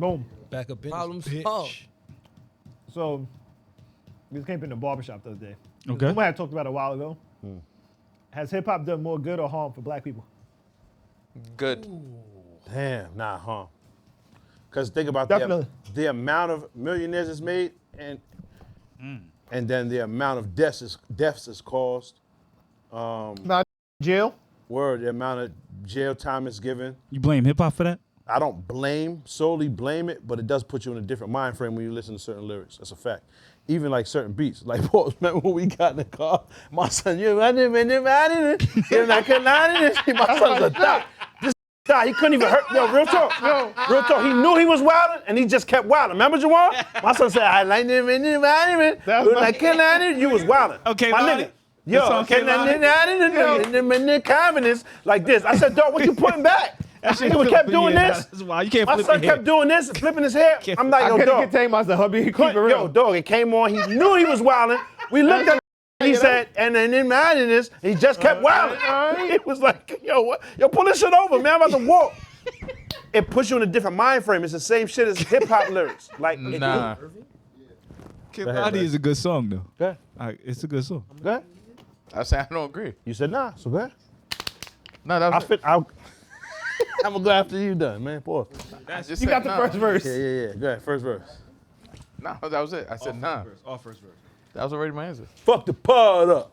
Boom. Back up in Problem this bitch. solved. So, we came in the barbershop the other day. Okay. Someone had talked about it a while ago. Has hip hop done more good or harm for black people? Good. Damn, nah, huh? Because think about Definitely. the amount of millionaires it's made, and then the amount of deaths is caused. Not jail. The amount of jail time it's given. You blame hip hop for that? I don't solely blame it, but it does put you in a different mind frame when you listen to certain lyrics. That's a fact. Even like certain beats. Like, Paul, remember when we got in the car? My son, my son's a thot. This thot, he couldn't even hurt. Yo, real talk. Real talk. He knew he was wilding, and he just kept wilding. Remember, Jawan? My son said, I like it. You was wilding. Okay, my Lonnie. nigga. Yo, confidence like this. I said, dog, what you putting back? That shit kept doing this. That's why you can't My flip son your kept doing this, flipping his hair. I'm like, I yo, couldn't dog. contain myself. Hubby, keep it real. Yo, dog, it came on. He knew he was wilding. We looked at him. He said, and then in this, he just kept wilding. It was like, yo, what? Yo, pull this shit over, man. I'm about to walk. It puts you in a different mind frame. It's the same shit as hip hop lyrics. Like, Nah. Kid Body is a good song though. Go ahead. It's a good song. Go ahead. I said I don't agree. You said nah, so go ahead. No, that was I'm gonna go after you done, man. Pause. You got the first verse. Yeah. Go ahead, first verse. No, that was it. I said nah. All first verse. That was already my answer. Fuck the pod up.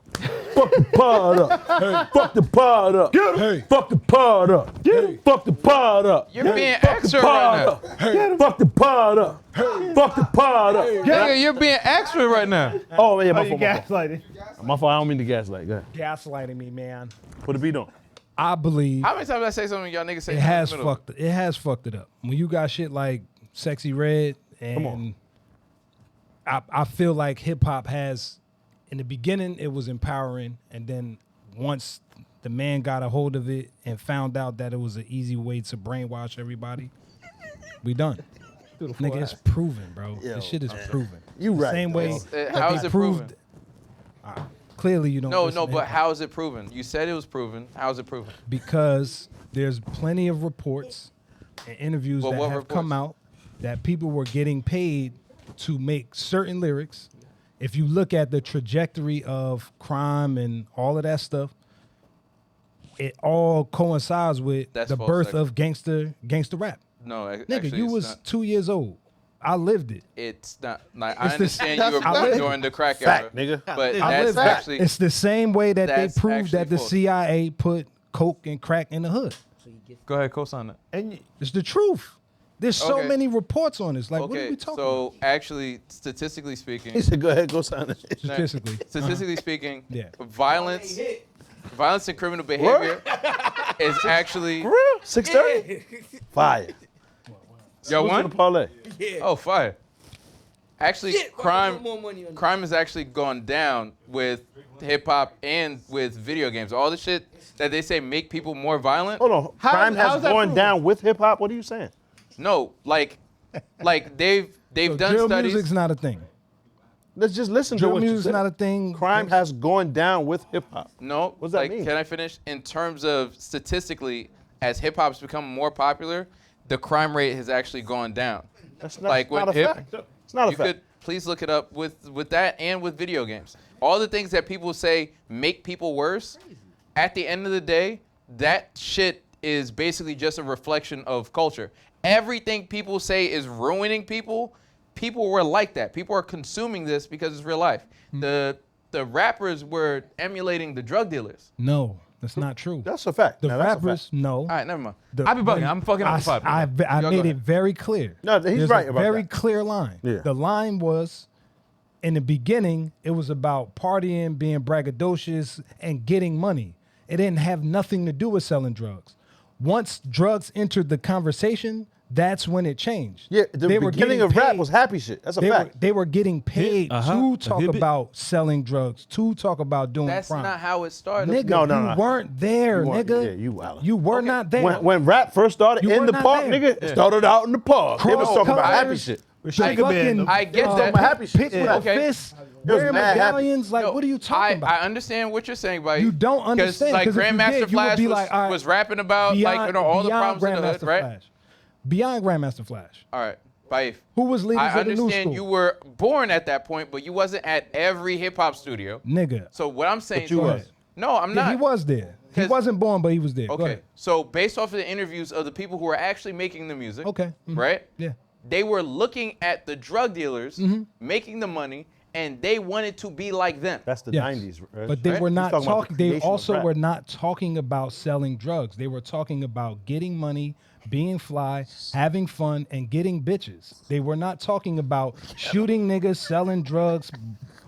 Fuck the pod up. Fuck the pod up. Hey. Fuck the pod up. Fuck the pod up. You're being extra right now. Fuck the pod up. Fuck the pod up. Nigga, you're being extra right now. Oh, yeah, Oh, my you fault, my fault. gaslighting. My fault, I don't mean to gaslight. Go ahead. Gaslighting me, man. Put a beat on. I believe How many times I say something y'all niggas say it has fucked it up. When you got shit like Sexy Red and I feel like hip hop has, in the beginning it was empowering, and then once the man got a hold of it and found out that it was an easy way to brainwash everybody, we done. Nigga, it's proven, bro. This shit is proven. You The right, Same though. way. How is it proven? Clearly, you don't. No, listen to but hip-hop. how is it proven? You said it was proven. How is it proven? Because there's plenty of reports and interviews Well, that what have come out that people were getting paid to make certain lyrics. If you look at the trajectory of crime and all of that stuff, it all coincides with That's the false, birth actually. of gangster rap. No, Nigga, actually, you it's was not. 2 years old. I lived it. It's not. Like, It's I the- understand you were I born lived during the crack Fact, era, nigga. but I that's lived it. actually It's the same way that they that's proved that actually the false. CIA put coke and crack in the hood. Go ahead, co-sign that. And It's the truth. There's so Okay. many reports on this. Like, what are Okay, we talking so about? actually, statistically speaking, He said, go ahead, go sign it. Statistically. statistically speaking, Yeah. violence and criminal behavior is actually. For real? 6:30? Fire. Y'all Who's won? gonna parlay? Oh, fire. Actually, Why crime you put more money on crime has actually gone down with hip hop and with video games. All the shit that they say make people more violent. Hold on. Crime has how's that gone proven? down with hip hop? What are you saying? No, like they've So done drill studies. music's not a thing. Let's just listen to Drill what you music's said. not a thing. Crime has gone down with hip hop. No, What does that like, mean? can I finish? In terms of statistically, as hip hop's become more popular, the crime rate has actually gone down. That's not, Like, not with a hip- fact. It's not a You fact. could please look it up with that and with video games. All the things that people say make people worse, at the end of the day, that shit is basically just a reflection of culture. Everything people say is ruining people. People were like that. People are consuming this because it's real life. The rappers were emulating the drug dealers. No, that's not true. That's a fact. The Now, that's a rappers, fact. no. All right, never mind. The- I be bugging. I'm fucking up the five. I Y'all go made it ahead. very clear. No, he's There's right a about very that. clear line. Yeah. The line was, in the beginning, it was about partying, being braggadocious, and getting money. It didn't have nothing to do with selling drugs. Once drugs entered the conversation, that's when it changed. Yeah, the They were beginning getting of rap paid. was happy shit. That's a They fact. were getting paid to talk Hit it. about selling drugs, to talk about doing That's crime. not how it started. Nigga, No, no, you no. weren't there, You weren't- nigga. yeah, you wildin'. You were not there. When rap first started You in were the not park, there. nigga, it started out in the park. They was Cross talking about happy colors, shit. the Sugar fucking, Band. I get that. about happy shit. Pitch Yeah. with Okay. fists, was wearing mad happy. medallions. Like, No, what are you talking about? I understand what you're saying, buddy. You don't understand, Like 'cause if you Grandmaster did, you would Flash be was, like, all right, was rapping about like all the beyond problems in the hood, Grandmaster right? Flash. beyond Grandmaster Flash. All right, Baif. Who was leaders I of the new understand school? you were born at that point, but you wasn't at every hip hop studio. Nigga. So what I'm saying, you Go was. ahead. No, I'm Yeah, not. he was there. He 'Cause- wasn't born, but he was there. Go Okay, ahead. so based off of the interviews of the people who were actually making the music, Okay. Mhm. right? Yeah. They were looking at the drug dealers Mm-hmm. making the money, and they wanted to be like them. That's the Yes. 90s. Right? But they Right? were He's not talking about the talking. They creation of also rap. were not talking about selling drugs. They were talking about getting money, being fly, having fun, and getting bitches. They were not talking about shooting niggas, selling drugs,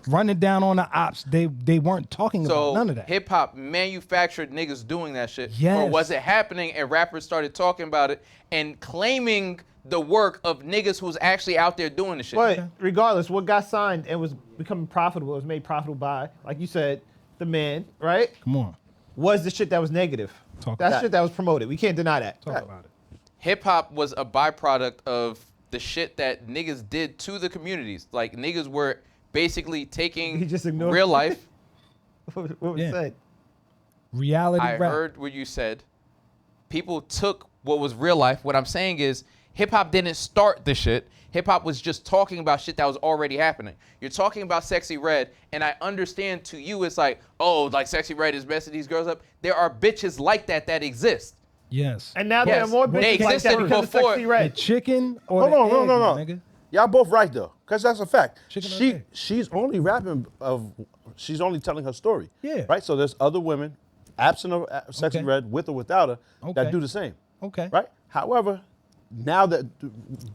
running down on the ops. They weren't talking about So none of that. hip hop manufactured niggas doing that shit, or Yes. was it happening and rappers started talking about it and claiming the work of niggas who's actually out there doing the shit? But regardless, what got signed and was becoming profitable, it was made profitable by, like you said, the man, right? Come on, Was the shit that was negative. Talk That's about shit that was promoted. We can't deny that. talk about it. Hip hop was a byproduct of the shit that niggas did to the communities. Like niggas were basically He taking just ignored real it. life. What was Yeah. said? Reality I rap. heard what you said. People took what was real life. What I'm saying is hip hop didn't start the shit. Hip hop was just talking about shit that was already happening. You're talking about Sexy Red, and I understand to you it's like, oh, like Sexy Red is messing these girls up. There are bitches like that exist. Yes. And now there Yes. are more They bitches like that existed because of before- Sexy the Red. chicken or Hold the on, egg, no, my no. nigga? Y'all both right though, because that's a fact. Chicken or She egg? she's only rapping of she's only telling her story. Yeah. Right. So there's other women, absent of Sexy Okay. Red, with or without her, Okay. that do the same. Okay. Right. However, now that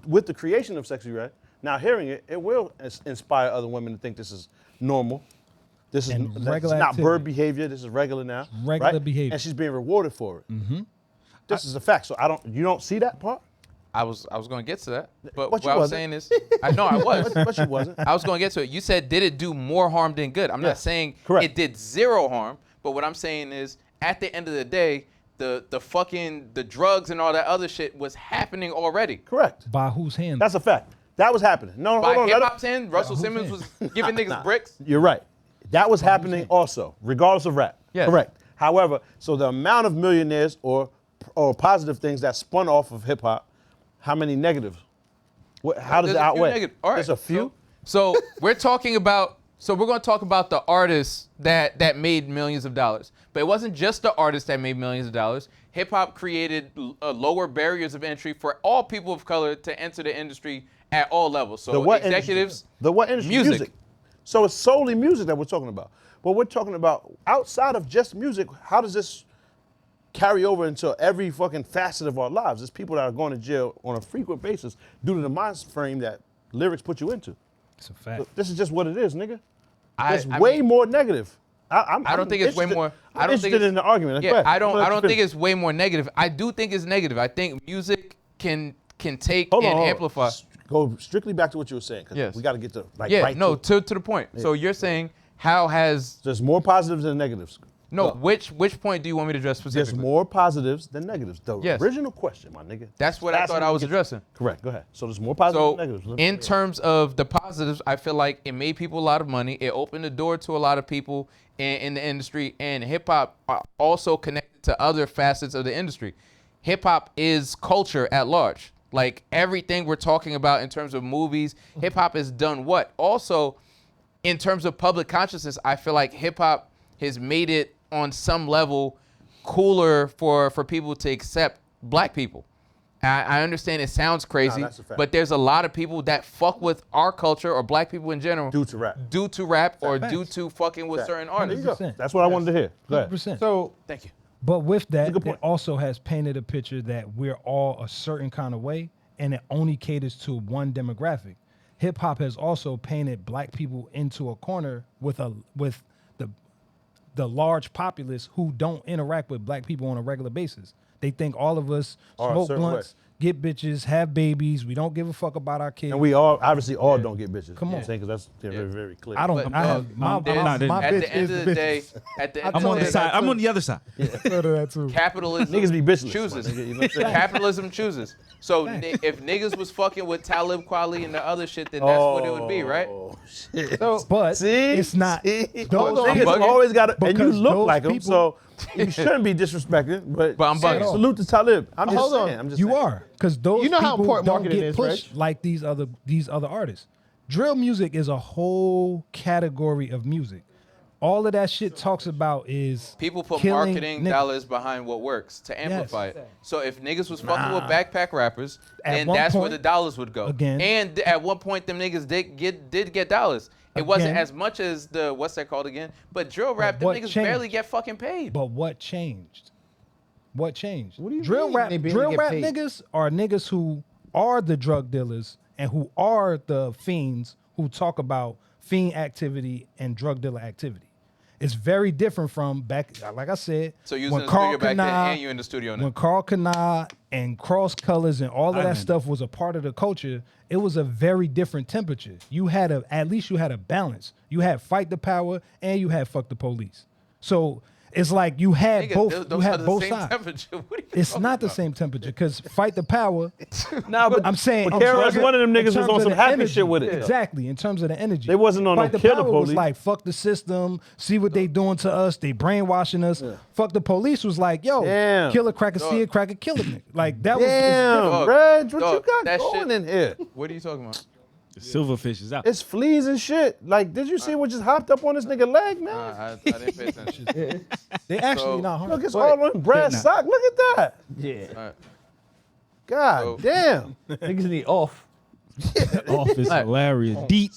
with the creation of Sexy Red, now hearing it, it will inspire other women to think this is normal. This is And that's regular not activity. bird behavior. This is regular now. Regular right? behavior. And she's being rewarded for it. Mm-hmm. This is a fact. So you don't see that part. I was gonna get to that, but But what you I was wasn't. saying is, I know I was. But she wasn't. I was gonna get to it. You said did it do more harm than good? I'm Yeah, not saying correct. it did zero harm, but what I'm saying is at the end of the day, the fucking the drugs and all that other shit was happening already. Correct. By whose hand? That's a fact. That was happening. No, By hold on. hip let her- hop's end, Russell who's Simmons saying? was giving niggas bricks. You're right. That was happening also, regardless of rap. Yes. Correct. However, so the amount of millionaires or positive things that spun off of hip hop, how many negatives? How does There's it a few outweigh? negative- all right, There's a few. So we're talking about. So we're going to talk about the artists that made millions of dollars. But it wasn't just the artists that made millions of dollars. Hip hop created lower barriers of entry for all people of color to enter the industry at all levels. So The what executives, industry? The what industry? music. So it's solely music that we're talking about. But we're talking about outside of just music. How does this carry over into every fucking facet of our lives? There's people that are going to jail on a frequent basis due to the mind frame that lyrics put you into. It's a fact. This is just what it is, nigga. I- It's I way mean- more negative. I don't think it's way interested- more. I'm I don't think interested it's, in the argument. Go Yeah, ahead. I don't. I'm gonna I let don't you think finish. it's way more negative. I do think it's negative. I think music can take Hold on, and hold on. amplify. Go strictly back to what you were saying, because Yes. we got to get to like Yeah, right no, to it. to the point. So you're saying how has There's more positives than negatives. no? Go. which point do you want me to address There's specifically? more positives than negatives. The Yes. original question, my nigga. That's what I thought I was addressing. Correct. Go ahead. So there's more positives So than negatives. in terms of the positives, I feel like it made people a lot of money. It opened the door to a lot of people in the industry, and hip hop also connected to other facets of the industry. Hip hop is culture at large. Like everything we're talking about in terms of movies, hip hop has done what? Also, in terms of public consciousness, I feel like hip hop has made it on some level cooler for people to accept black people. I understand it sounds crazy, that's a fact. but there's a lot of people that fuck with our culture or black people in general Due to rap. or Facts. due to fucking with certain There you artists. go. 100%. That's what I wanted to hear. Go ahead. 100%. So Thank you. But with that, good it point. also has painted a picture that we're all a certain kind of way, and it only caters to one demographic. Hip hop has also painted black people into a corner with the large populace who don't interact with black people on a regular basis. They think all of us Are a smoke certain blunts, get bitches, have babies. We don't give a fuck about our kids. And we all obviously all don't get bitches. Come You know what on. I'm saying? Because that's very, very clear. I don't. But, I have my, there's- my, not- my at bitch the end is of the the day, bitch. at the end I'm of on the the day, side. I'm on the other side. capitalism Niggas be bitchless. chooses. my nigga, you know what I'm saying? Capitalism chooses. So if niggas was fucking with Talib Kweli and the other shit, then that's what it would be, right? Oh, shit. so But See? it's not. See? Those Niggas bugging. always got to, and you Because look those like them, people- so You shouldn't be disrespected, but I'm bugging. salute to Talib. I'm just Hold on. saying. I'm just You saying. are, because those You know how people important don't marketing get is, pushed Reg. like these other artists. Drill music is a whole category of music. All of that shit talks about is People put killing marketing niggas. dollars behind what works to amplify it. So if niggas was fucking with backpack rappers, At then one that's where point- the dollars would go. Again. And at one point, them niggas did get dollars. It wasn't Again. as much as the what's that called again? But drill rap, them what niggas changed? barely get fucking paid. But what changed? What changed? What do you drill mean rap they barely drill get rap paid? niggas are niggas who are the drug dealers and who are the fiends who talk about fiend activity and drug dealer activity. It's very different from back, like I said. So you was when in the studio Carl back then, Kanai- and you in the studio now. When Carl Kanai and Cross Colors and all of that Island. stuff was a part of the culture, it was a very different temperature. You had at least you had a balance. You had Fight the Power and you had Fuck the Police. So it's like you had Nigga, both. those You are had the both same sides. temperature. What are you It's talking not the about? same temperature because Fight the Power. Nah, but I'm saying, but KRS, one of them in niggas was terms on of some the happy energy. shit with it. Exactly, in terms of the energy. They wasn't on Fight no the Kill the Power was Police. like, fuck the system, see what they doing to us, they brainwashing us. Fuck the Police was like, yo, Damn. kill a cracker, see a cracker, kill a nigga. Like that was. Damn, Dog, Reg, what dog, you got that going shit- in here? What are you talking about? The silverfish is out. It's fleas and shit. Like, did you see what just hopped up on this nigga leg, man? I didn't pay attention. They actually So- not harmful. Look, it's all on brass sock. Look at that. Yeah. Alright. God So- damn. Niggas need off. Office hilarious. Deep.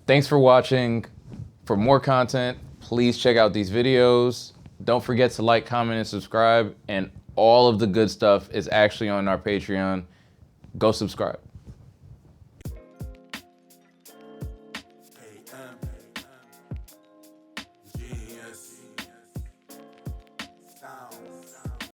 Thanks for watching. For more content, please check out these videos. Don't forget to like, comment, and subscribe. And all of the good stuff is actually on our Patreon. Go subscribe.